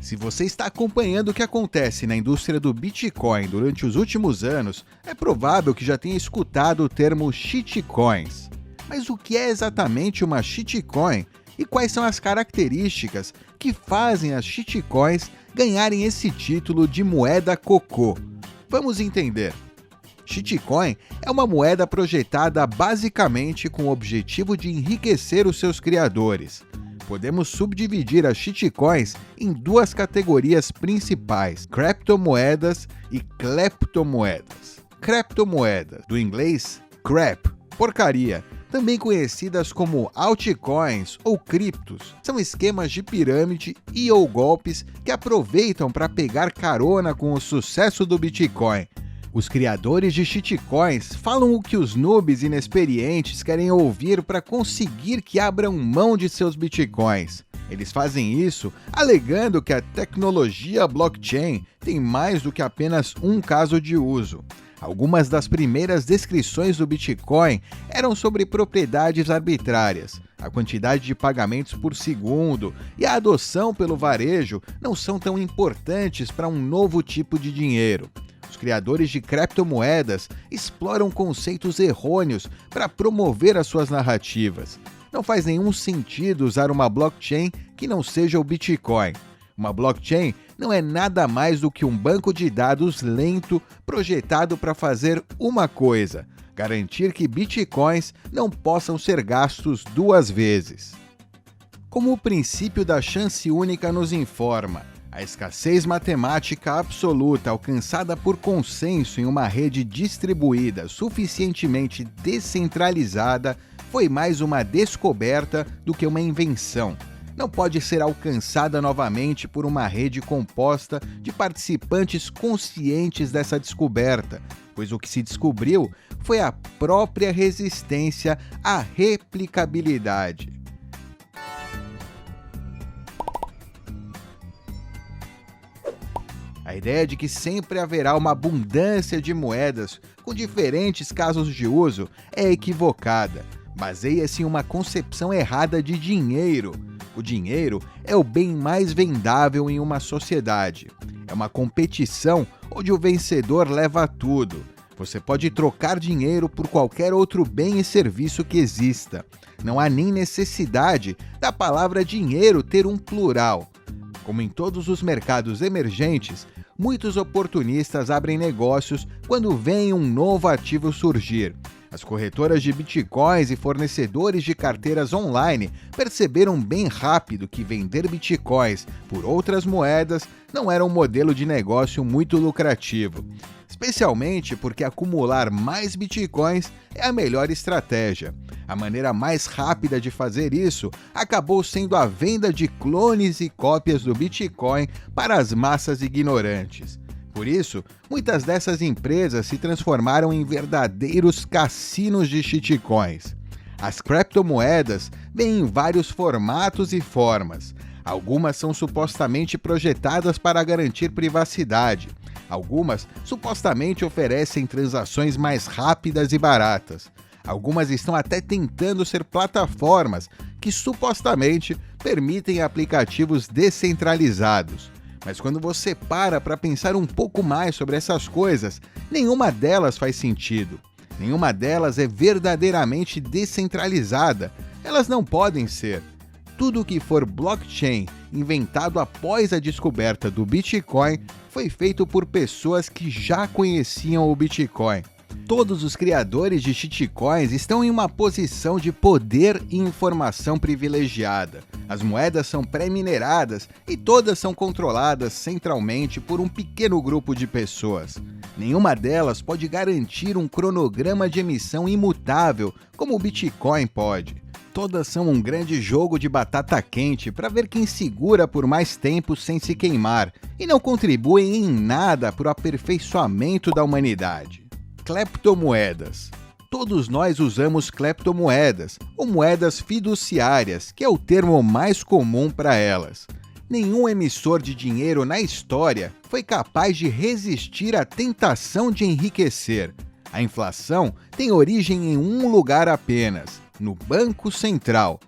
Se você está acompanhando o que acontece na indústria do Bitcoin durante os últimos anos, é provável que já tenha escutado o termo shitcoins. Mas o que é exatamente uma shitcoin e quais são as características que fazem as shitcoins ganharem esse título de moeda cocô? Vamos entender. Shitcoin é uma moeda projetada basicamente com o objetivo de enriquecer os seus criadores. Podemos subdividir as shitcoins em duas categorias principais: criptomoedas e cleptomoedas. Criptomoedas, do inglês crap, porcaria, também conhecidas como altcoins ou criptos, são esquemas de pirâmide e ou golpes que aproveitam para pegar carona com o sucesso do Bitcoin. Os criadores de shitcoins falam o que os noobs inexperientes querem ouvir para conseguir que abram mão de seus bitcoins. Eles fazem isso alegando que a tecnologia blockchain tem mais do que apenas um caso de uso. Algumas das primeiras descrições do Bitcoin eram sobre propriedades arbitrárias. A quantidade de pagamentos por segundo e a adoção pelo varejo não são tão importantes para um novo tipo de dinheiro. Os criadores de criptomoedas exploram conceitos errôneos para promover as suas narrativas. Não faz nenhum sentido usar uma blockchain que não seja o Bitcoin. Uma blockchain não é nada mais do que um banco de dados lento projetado para fazer uma coisa: garantir que bitcoins não possam ser gastos duas vezes. Como o princípio da chance única nos informa, a escassez matemática absoluta alcançada por consenso em uma rede distribuída suficientemente descentralizada foi mais uma descoberta do que uma invenção. Não pode ser alcançada novamente por uma rede composta de participantes conscientes dessa descoberta, pois o que se descobriu foi a própria resistência à replicabilidade. A ideia de que sempre haverá uma abundância de moedas com diferentes casos de uso é equivocada. Baseia-se em uma concepção errada de dinheiro. O dinheiro é o bem mais vendável em uma sociedade. É uma competição onde o vencedor leva tudo. Você pode trocar dinheiro por qualquer outro bem e serviço que exista. Não há nem necessidade da palavra dinheiro ter um plural. Como em todos os mercados emergentes, muitos oportunistas abrem negócios quando veem um novo ativo surgir. As corretoras de bitcoins e fornecedores de carteiras online perceberam bem rápido que vender bitcoins por outras moedas não era um modelo de negócio muito lucrativo, especialmente porque acumular mais bitcoins é a melhor estratégia. A maneira mais rápida de fazer isso acabou sendo a venda de clones e cópias do Bitcoin para as massas ignorantes. Por isso, muitas dessas empresas se transformaram em verdadeiros cassinos de shitcoins. As criptomoedas vêm em vários formatos e formas. Algumas são supostamente projetadas para garantir privacidade. Algumas supostamente oferecem transações mais rápidas e baratas. Algumas estão até tentando ser plataformas que supostamente permitem aplicativos descentralizados. Mas quando você para pensar um pouco mais sobre essas coisas, nenhuma delas faz sentido. Nenhuma delas é verdadeiramente descentralizada. Elas não podem ser. Tudo que for blockchain, inventado após a descoberta do Bitcoin, foi feito por pessoas que já conheciam o Bitcoin. Todos os criadores de shitcoins estão em uma posição de poder e informação privilegiada. As moedas são pré-mineradas e todas são controladas centralmente por um pequeno grupo de pessoas. Nenhuma delas pode garantir um cronograma de emissão imutável, como o Bitcoin pode. Todas são um grande jogo de batata quente para ver quem segura por mais tempo sem se queimar e não contribuem em nada para o aperfeiçoamento da humanidade. Cleptomoedas. Todos nós usamos cleptomoedas, ou moedas fiduciárias, que é o termo mais comum para elas. Nenhum emissor de dinheiro na história foi capaz de resistir à tentação de enriquecer. A inflação tem origem em um lugar apenas: no Banco Central.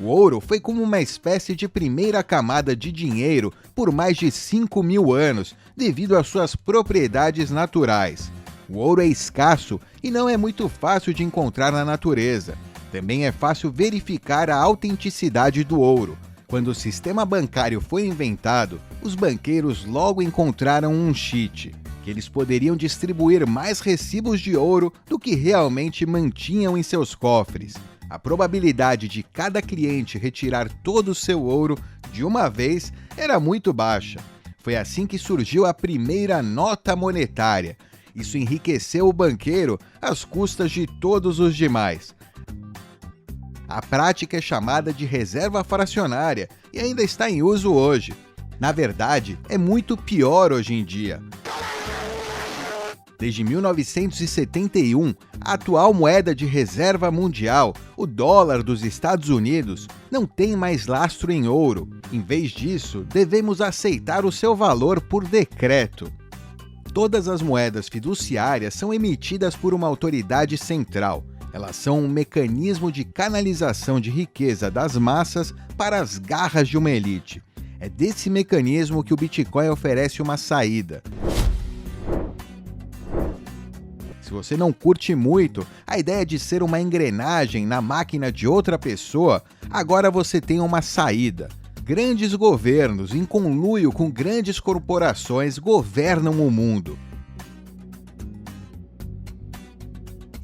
O ouro foi como uma espécie de primeira camada de dinheiro por mais de 5.000 anos, devido às suas propriedades naturais. O ouro é escasso e não é muito fácil de encontrar na natureza. Também é fácil verificar a autenticidade do ouro. Quando o sistema bancário foi inventado, os banqueiros logo encontraram um cheat, que eles poderiam distribuir mais recibos de ouro do que realmente mantinham em seus cofres. A probabilidade de cada cliente retirar todo o seu ouro de uma vez era muito baixa. Foi assim que surgiu a primeira nota monetária. Isso enriqueceu o banqueiro às custas de todos os demais. A prática é chamada de reserva fracionária e ainda está em uso hoje. Na verdade, é muito pior hoje em dia. Desde 1971, a atual moeda de reserva mundial, o dólar dos Estados Unidos, não tem mais lastro em ouro. Em vez disso, devemos aceitar o seu valor por decreto. Todas as moedas fiduciárias são emitidas por uma autoridade central. Elas são um mecanismo de canalização de riqueza das massas para as garras de uma elite. É desse mecanismo que o Bitcoin oferece uma saída. Se você não curte muito a ideia de ser uma engrenagem na máquina de outra pessoa, agora você tem uma saída. Grandes governos, em conluio com grandes corporações, governam o mundo.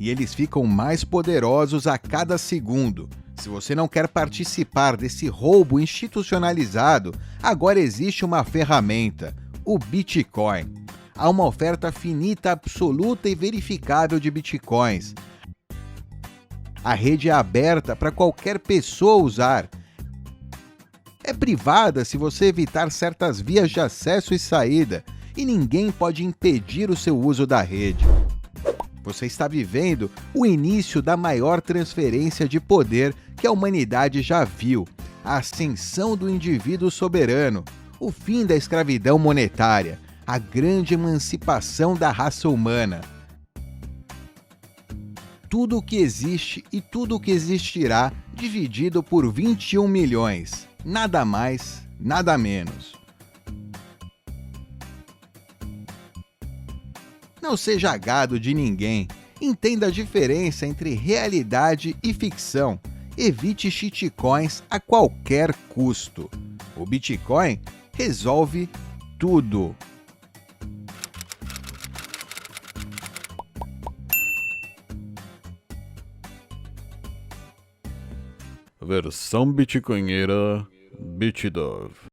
E eles ficam mais poderosos a cada segundo. Se você não quer participar desse roubo institucionalizado, agora existe uma ferramenta, o Bitcoin. Há uma oferta finita, absoluta e verificável de bitcoins. A rede é aberta para qualquer pessoa usar. É privada se você evitar certas vias de acesso e saída, e ninguém pode impedir o seu uso da rede. Você está vivendo o início da maior transferência de poder que a humanidade já viu, a ascensão do indivíduo soberano, o fim da escravidão monetária, a grande emancipação da raça humana. Tudo o que existe e tudo o que existirá dividido por 21 milhões. Nada mais, nada menos. Não seja gado de ninguém. Entenda a diferença entre realidade e ficção. Evite shitcoins a qualquer custo. O Bitcoin resolve tudo. Versão bitcoinheira BitDove.